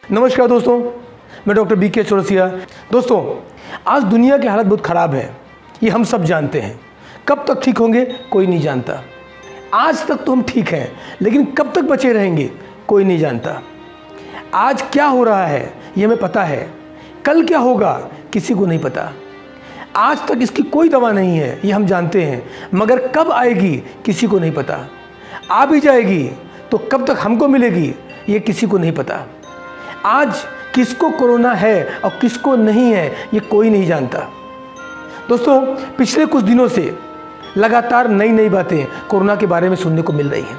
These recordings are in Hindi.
नमस्कार दोस्तों, मैं डॉक्टर BK चौरसिया। दोस्तों, आज दुनिया की हालत बहुत ख़राब है, ये हम सब जानते हैं। कब तक ठीक होंगे कोई नहीं जानता। आज तक तो हम ठीक हैं, लेकिन कब तक बचे रहेंगे कोई नहीं जानता। आज क्या हो रहा है ये हमें पता है, कल क्या होगा किसी को नहीं पता। आज तक इसकी कोई दवा नहीं है, ये हम जानते हैं, मगर कब आएगी किसी को नहीं पता। आ भी जाएगी तो कब तक हमको मिलेगी ये किसी को नहीं पता। आज किसको कोरोना है और किसको नहीं है ये कोई नहीं जानता। दोस्तों, पिछले कुछ दिनों से लगातार नई नई बातें कोरोना के बारे में सुनने को मिल रही हैं।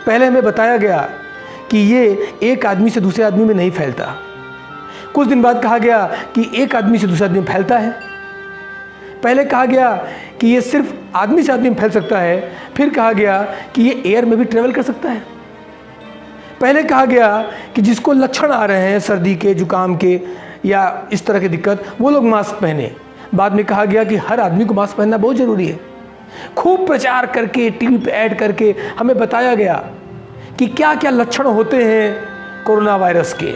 पहले हमें बताया गया कि ये एक आदमी से दूसरे आदमी में नहीं फैलता। कुछ दिन बाद कहा गया कि एक आदमी से दूसरे आदमी में फैलता है। पहले कहा गया कि ये सिर्फ आदमी से आदमी में फैल सकता है, फिर कहा गया कि ये एयर में भी ट्रेवल कर सकता है। पहले कहा गया कि जिसको लक्षण आ रहे हैं सर्दी के, जुकाम के या इस तरह की दिक्कत, वो लोग मास्क पहने। बाद में कहा गया कि हर आदमी को मास्क पहनना बहुत ज़रूरी है। खूब प्रचार करके, टीवी पे ऐड करके हमें बताया गया कि क्या क्या लक्षण होते हैं कोरोना वायरस के।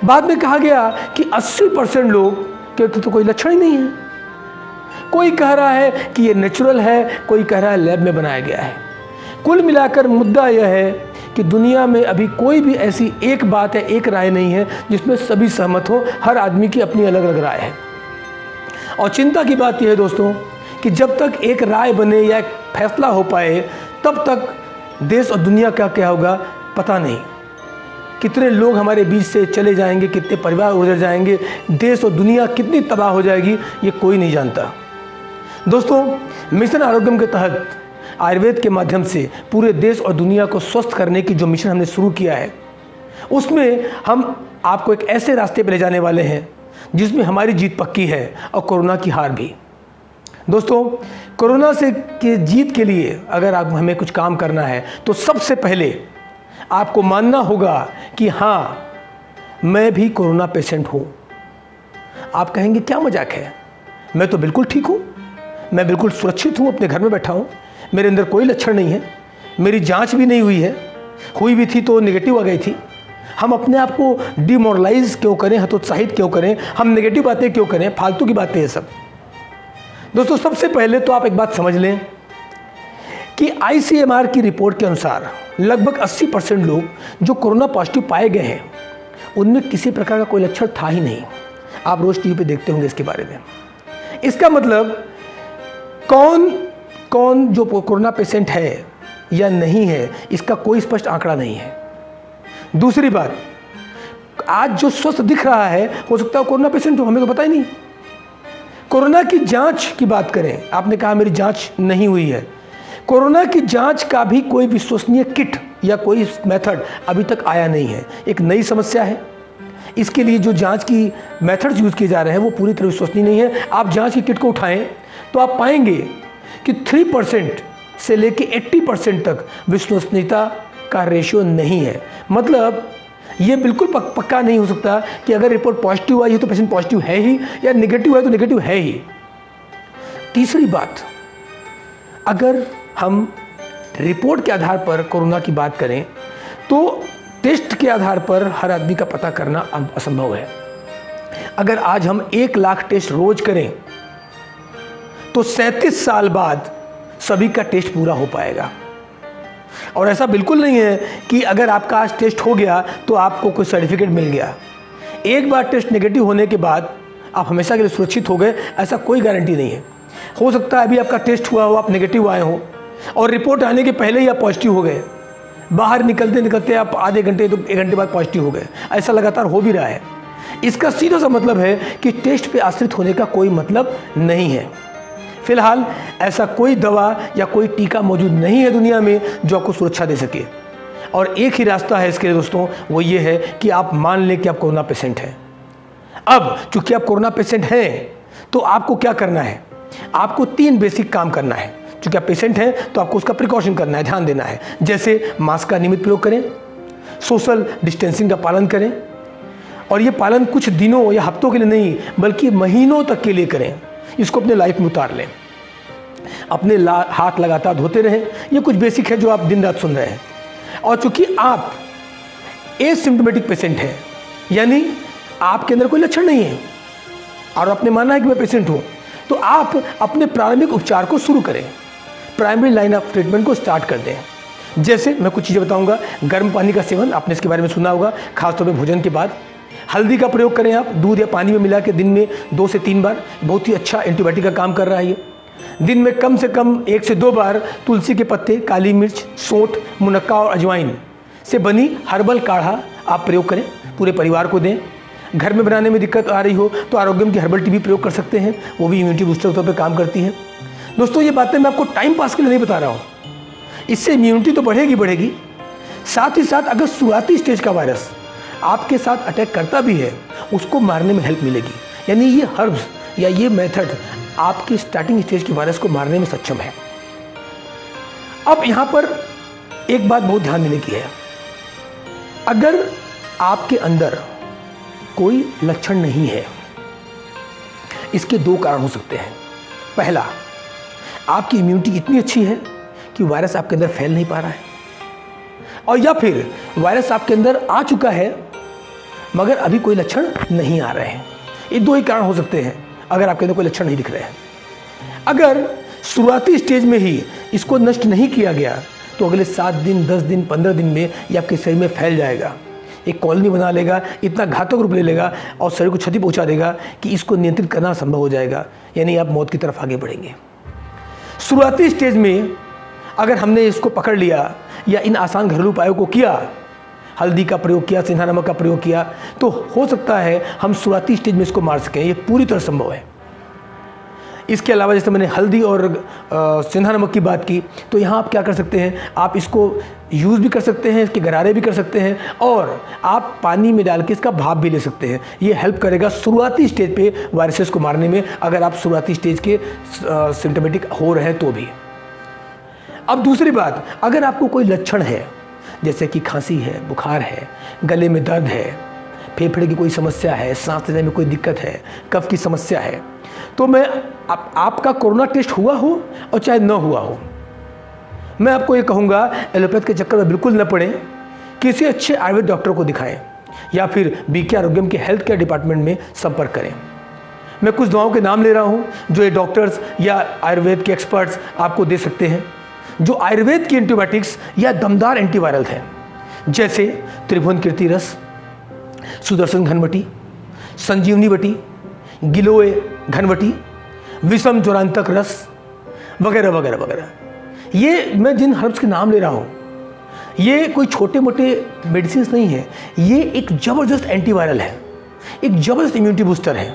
बाद में कहा गया कि 80% लोग के तो कोई लक्षण ही नहीं है। कोई कह रहा है कि ये नेचुरल है, कोई कह रहा है लैब में बनाया गया है। कुल मिलाकर मुद्दा यह है कि दुनिया में अभी कोई भी ऐसी एक बात है, एक राय नहीं है जिसमें सभी सहमत हो। हर आदमी की अपनी अलग अलग राय है। और चिंता की बात यह है दोस्तों कि जब तक एक राय बने या एक फैसला हो पाए, तब तक देश और दुनिया का क्या होगा पता नहीं। कितने लोग हमारे बीच से चले जाएंगे, कितने परिवार उजड़ जाएंगे, देश और दुनिया कितनी तबाह हो जाएगी ये कोई नहीं जानता। दोस्तों, मिशन आरोग्यम के तहत आयुर्वेद के माध्यम से पूरे देश और दुनिया को स्वस्थ करने की जो मिशन हमने शुरू किया है, उसमें हम आपको एक ऐसे रास्ते पर ले जाने वाले हैं जिसमें हमारी जीत पक्की है और कोरोना की हार भी। दोस्तों, कोरोना से के जीत के लिए अगर आप हमें कुछ काम करना है तो सबसे पहले आपको मानना होगा कि हाँ, मैं भी कोरोना पेशेंट हूँ। आप कहेंगे क्या मजाक है, मैं तो बिल्कुल ठीक हूँ, मैं बिल्कुल सुरक्षित हूँ, अपने घर में बैठा हूँ, मेरे अंदर कोई लक्षण नहीं है, मेरी जांच भी नहीं हुई है, हुई भी थी तो नेगेटिव आ गई थी। हम अपने आप को डिमोरलाइज क्यों करें, हतोत्साहित क्यों करें, हम नेगेटिव बातें क्यों करें, फालतू की बातें हैं सब। दोस्तों, सबसे पहले तो आप एक बात समझ लें कि ICMR की रिपोर्ट के अनुसार लगभग 80% लोग जो कोरोना पॉजिटिव पाए गए हैं उनमें किसी प्रकार का कोई लक्षण था ही नहीं। आप रोज़ टीवी पे देखते होंगे इसके बारे में। इसका मतलब कौन जो कोरोना पेशेंट है या नहीं है इसका कोई स्पष्ट आंकड़ा नहीं है। दूसरी बात, आज जो स्वस्थ दिख रहा है हो सकता है कोरोना पेशेंट हो, हमें तो पता ही नहीं। कोरोना की जांच की बात करें, आपने कहा मेरी जांच नहीं हुई है। कोरोना की जांच का भी कोई विश्वसनीय किट या कोई मेथड अभी तक आया नहीं है। एक नई समस्या है। इसके लिए जो जांच की मेथड्स यूज़ किए जा रहे हैं वो पूरी तरह विश्वसनीय नहीं है। आप जांच की किट को उठाएं तो आप पाएंगे कि 3% से लेके 80% तक विश्वसनीयता का रेशियो नहीं है। मतलब ये बिल्कुल पक्का नहीं हो सकता कि अगर रिपोर्ट पॉजिटिव आई है तो पेशेंट पॉजिटिव है ही, या नेगेटिव है तो नेगेटिव है ही। तीसरी बात, अगर हम रिपोर्ट के आधार पर कोरोना की बात करें तो टेस्ट के आधार पर हर आदमी का पता करना असंभव है। अगर आज हम 1 लाख टेस्ट रोज करें तो 37 साल बाद सभी का टेस्ट पूरा हो पाएगा। और ऐसा बिल्कुल नहीं है कि अगर आपका आज टेस्ट हो गया तो आपको कोई सर्टिफिकेट मिल गया। एक बार टेस्ट नेगेटिव होने के बाद आप हमेशा के लिए सुरक्षित हो गए, ऐसा कोई गारंटी नहीं है। हो सकता है अभी आपका टेस्ट हुआ हो, आप नेगेटिव आए हो और रिपोर्ट आने के पहले ही आप पॉजिटिव हो गए। बाहर निकलते निकलते आप आधे घंटे तो 1 घंटे बाद पॉजिटिव हो गए। ऐसा लगातार हो भी रहा है। इसका सीधा सा मतलब है कि टेस्ट पे आश्रित होने का कोई मतलब नहीं है। फिलहाल ऐसा कोई दवा या कोई टीका मौजूद नहीं है दुनिया में जो आपको सुरक्षा दे सके। और एक ही रास्ता है इसके लिए दोस्तों, वो ये है कि आप मान लें कि आप कोरोना पेशेंट हैं। अब चूंकि आप कोरोना पेशेंट हैं तो आपको क्या करना है, आपको 3 बेसिक काम करना है। चूंकि आप पेशेंट हैं तो आपको उसका प्रिकॉशन करना है, ध्यान देना है। जैसे मास्क का नियमित प्रयोग करें, सोशल डिस्टेंसिंग का पालन करें, और ये पालन कुछ दिनों या हफ्तों के लिए नहीं बल्कि महीनों तक के लिए करें। इसको अपने लाइफ में उतार लें। अपने हाथ लगातार धोते रहें। ये कुछ बेसिक है जो आप दिन रात सुन रहे हैं। और चूंकि आप एसिम्प्टोमेटिक पेशेंट है, यानी आपके अंदर कोई लक्षण नहीं है और आपने माना है कि मैं पेशेंट हूँ, तो आप अपने प्रारंभिक उपचार को शुरू करें, प्राइमरी लाइन ऑफ ट्रीटमेंट को स्टार्ट कर दें। जैसे मैं कुछ चीज़ें बताऊंगा। गर्म पानी का सेवन, आपने इसके बारे में सुना होगा, खासतौर पे भोजन के बाद। हल्दी का प्रयोग करें आप दूध या पानी में मिला के दिन में 2 से 3 बार, बहुत ही अच्छा एंटीबायोटिक का काम कर रहा है ये। दिन में कम से कम 1 से 2 बार तुलसी के पत्ते, काली मिर्च, सौंठ, मुनक्का और अजवाइन से बनी हर्बल काढ़ा आप प्रयोग करें, पूरे परिवार को दें। घर में बनाने में दिक्कत आ रही हो तो आरोग्यम की हर्बल टी भी प्रयोग कर सकते हैं, वो भी इम्यूनिटी बूस्टर के तौर पर काम करती है। दोस्तों ये बातें मैं आपको टाइम पास के लिए नहीं बता रहा हूँ, इससे इम्यूनिटी तो बढ़ेगी, साथ ही साथ अगर शुरुआती स्टेज का वायरस आपके साथ अटैक करता भी है, उसको मारने में हेल्प मिलेगी। यानी ये हर्ब्स या ये मेथड आपकी स्टार्टिंग स्टेज के वायरस को मारने में सक्षम है। अब यहाँ पर एक बात बहुत ध्यान देने की है, अगर आपके अंदर कोई लक्षण नहीं है, इसके 2 कारण हो सकते हैं। पहला, आपकी इम्यूनिटी इतनी अच्छी है कि वायरस आपके अंदर फैल नहीं पा रहा है, और या फिर वायरस आपके अंदर आ चुका है मगर अभी कोई लक्षण नहीं आ रहे हैं। ये 2 ही कारण हो सकते हैं अगर आपके अंदर कोई लक्षण नहीं दिख रहे हैं। अगर शुरुआती स्टेज में ही इसको नष्ट नहीं किया गया तो अगले 7 दिन, 10 दिन, 15 दिन में ये आपके शरीर में फैल जाएगा, एक कॉलोनी बना लेगा, इतना घातक रूप ले लेगा और शरीर को क्षति पहुंचा देगा कि इसको नियंत्रित करना संभव हो जाएगा, यानी आप मौत की तरफ आगे बढ़ेंगे। शुरुआती स्टेज में अगर हमने इसको पकड़ लिया या इन आसान घरेलू उपायों को किया, हल्दी का प्रयोग किया, सिंधा नमक का प्रयोग किया, तो हो सकता है हम शुरुआती स्टेज में इसको मार सकें। ये पूरी तरह संभव है। इसके अलावा जैसे मैंने हल्दी और सिंधा नमक की बात की, तो यहाँ आप क्या कर सकते हैं, आप इसको यूज़ भी कर सकते हैं, इसके गरारे भी कर सकते हैं और आप पानी में डाल के इसका भाप भी ले सकते हैं। ये हेल्प करेगा शुरुआती स्टेज पे वायरसेस को मारने में, अगर आप शुरुआती स्टेज के सिम्टोमेटिक हो रहे हैं तो भी। अब दूसरी बात, अगर आपको कोई लक्षण है जैसे कि खांसी है, बुखार है, गले में दर्द है, फेफड़े की कोई समस्या है, सांस लेने में कोई दिक्कत है, कफ की समस्या है, तो मैं आपका कोरोना टेस्ट हुआ हो और चाहे न हुआ हो, मैं आपको ये कहूँगा एलोपैथ के चक्कर में बिल्कुल न पड़ें, किसी अच्छे आयुर्वेद डॉक्टर को दिखाएं या फिर बीके आरोग्यम के हेल्थ केयर डिपार्टमेंट में संपर्क करें। मैं कुछ दवाओं के नाम ले रहा हूँ जो ये डॉक्टर्स या आयुर्वेद के एक्सपर्ट्स आपको दे सकते हैं, जो आयुर्वेद की एंटीबायोटिक्स या दमदार एंटीवायरल हैं, जैसे त्रिभुवन कीर्ति रस, सुदर्शन घनवटी, संजीवनी वटी, गिलोय घनवटी, विषम ज्वरांतक रस वगैरह वगैरह वगैरह। ये मैं जिन हर्ब्स के नाम ले रहा हूँ, ये कोई छोटे मोटे मेडिसिन नहीं है, ये एक ज़बरदस्त एंटीवायरल है, एक ज़बरदस्त इम्यूनिटी बूस्टर है।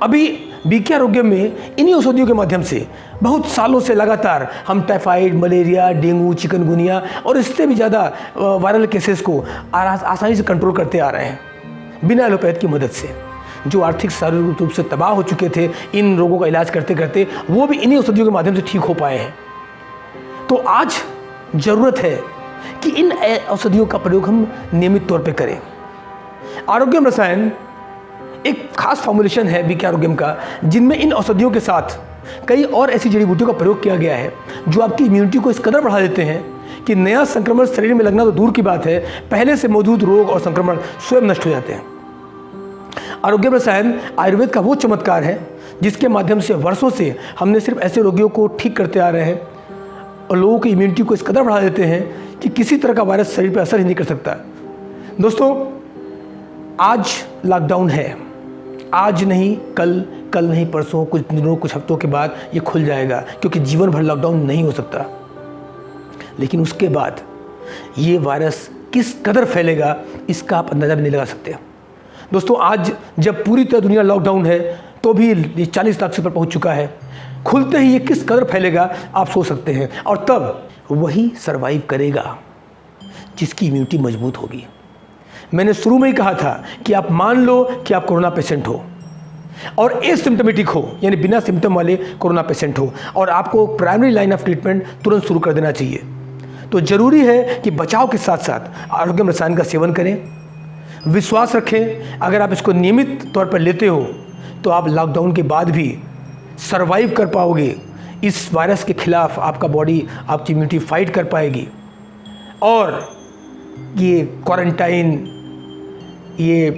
अभी बीके आरोग्यम में इन्हीं औषधियों के माध्यम से बहुत सालों से लगातार हम टाइफाइड, मलेरिया, डेंगू, चिकनगुनिया और इससे भी ज़्यादा वायरल केसेस को आसानी से कंट्रोल करते आ रहे हैं बिना एलोपैथ की मदद से। जो आर्थिक शारीरिक रूप से तबाह हो चुके थे इन रोगों का इलाज करते करते, वो भी इन्हीं औषधियों के माध्यम से ठीक हो पाए हैं। तो आज ज़रूरत है कि इन औषधियों का प्रयोग हम नियमित तौर पर करें। आरोग्यम रसायन एक खास फॉर्मुलेशन है बीके आरोग्यम का, जिनमें इन औषधियों के साथ कई और ऐसी जड़ी बूटियों का प्रयोग किया गया है जो आपकी इम्यूनिटी को इस कदर बढ़ा देते हैं कि नया संक्रमण शरीर में लगना तो दूर की बात है, पहले से मौजूद रोग और संक्रमण स्वयं नष्ट हो जाते हैं। आरोग्यम रसायन आयुर्वेद का वो चमत्कार है जिसके माध्यम से वर्षों से हमने सिर्फ ऐसे रोगियों को ठीक करते आ रहे हैं और लोगों की इम्यूनिटी को इस कदर बढ़ा देते हैं कि किसी तरह का वायरस शरीर पर असर ही नहीं कर सकता। दोस्तों, आज लॉकडाउन है, आज नहीं कल, कल नहीं परसों, कुछ दिनों, कुछ हफ्तों के बाद ये खुल जाएगा, क्योंकि जीवन भर लॉकडाउन नहीं हो सकता। लेकिन उसके बाद ये वायरस किस कदर फैलेगा इसका आप अंदाज़ा भी नहीं लगा सकते। दोस्तों, आज जब पूरी तरह दुनिया लॉकडाउन है तो भी ये 40 लाख से ऊपर पहुँच चुका है, खुलते ही ये किस कदर फैलेगा आप सोच सकते हैं। और तब वही सर्वाइव करेगा जिसकी इम्यूनिटी मजबूत होगी। मैंने शुरू में ही कहा था कि आप मान लो कि आप कोरोना पेशेंट हो और एसिम्प्टोमेटिक हो, यानी बिना सिम्टम वाले कोरोना पेशेंट हो, और आपको प्राइमरी लाइन ऑफ ट्रीटमेंट तुरंत शुरू कर देना चाहिए। तो ज़रूरी है कि बचाव के साथ साथ आरोग्यम रसायन का सेवन करें, विश्वास रखें। अगर आप इसको नियमित तौर पर लेते हो तो आप लॉकडाउन के बाद भी सर्वाइव कर पाओगे। इस वायरस के खिलाफ आपका बॉडी, आपकी इम्यूनिटी फाइट कर पाएगी और ये क्वारंटाइन, ये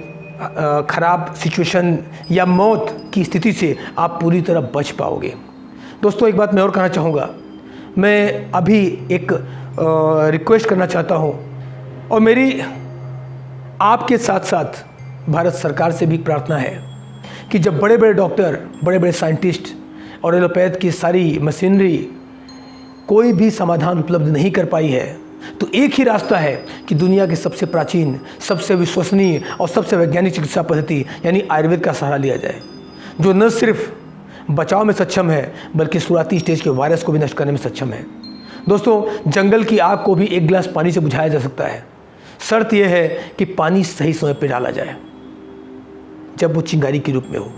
ख़राब सिचुएशन या मौत की स्थिति से आप पूरी तरह बच पाओगे। दोस्तों, एक बात मैं और कहना चाहूँगा। मैं अभी एक रिक्वेस्ट करना चाहता हूँ, और मेरी आपके साथ साथ भारत सरकार से भी प्रार्थना है कि जब बड़े बड़े डॉक्टर, बड़े बड़े साइंटिस्ट और एलोपैथ की सारी मशीनरी कोई भी समाधान उपलब्ध नहीं कर पाई है, तो एक ही रास्ता है कि दुनिया के सबसे प्राचीन, सबसे विश्वसनीय और सबसे वैज्ञानिक चिकित्सा पद्धति यानी आयुर्वेद का सहारा लिया जाए, जो न सिर्फ बचाव में सक्षम है बल्कि शुरुआती स्टेज के वायरस को भी नष्ट करने में सक्षम है। दोस्तों, जंगल की आग को भी एक गिलास पानी से बुझाया जा सकता है। शर्त यह है कि पानी सही समय पर डाला जाए, जब वो चिंगारी के रूप में हो।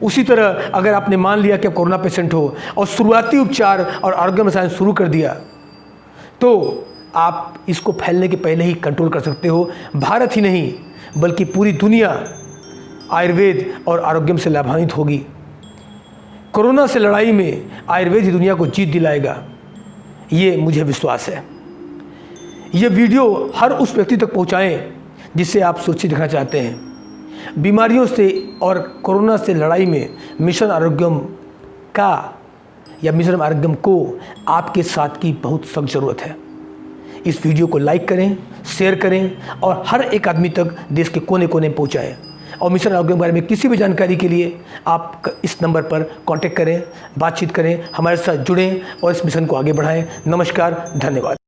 उसी तरह अगर आपने मान लिया कि आप कोरोना पेशेंट हो और शुरुआती उपचार और आरोग्य रसायन शुरू कर दिया, तो आप इसको फैलने के पहले ही कंट्रोल कर सकते हो। भारत ही नहीं बल्कि पूरी दुनिया आयुर्वेद और आरोग्य से लाभान्वित होगी। कोरोना से लड़ाई में आयुर्वेद ही दुनिया को जीत दिलाएगा, ये मुझे विश्वास है। ये वीडियो हर उस व्यक्ति तक पहुंचाएं जिससे आप सुरक्षित रखना चाहते हैं। बीमारियों से और कोरोना से लड़ाई में मिशन आरोग्यम का या मिशन आरोग्यम को आपके साथ की बहुत सख्त ज़रूरत है। इस वीडियो को लाइक करें, शेयर करें और हर एक आदमी तक देश के कोने कोने पहुंचाएं। और मिशन आरोग्यम के बारे में किसी भी जानकारी के लिए आप इस नंबर पर कांटेक्ट करें, बातचीत करें, हमारे साथ जुड़ें और इस मिशन को आगे बढ़ाएं। नमस्कार, धन्यवाद।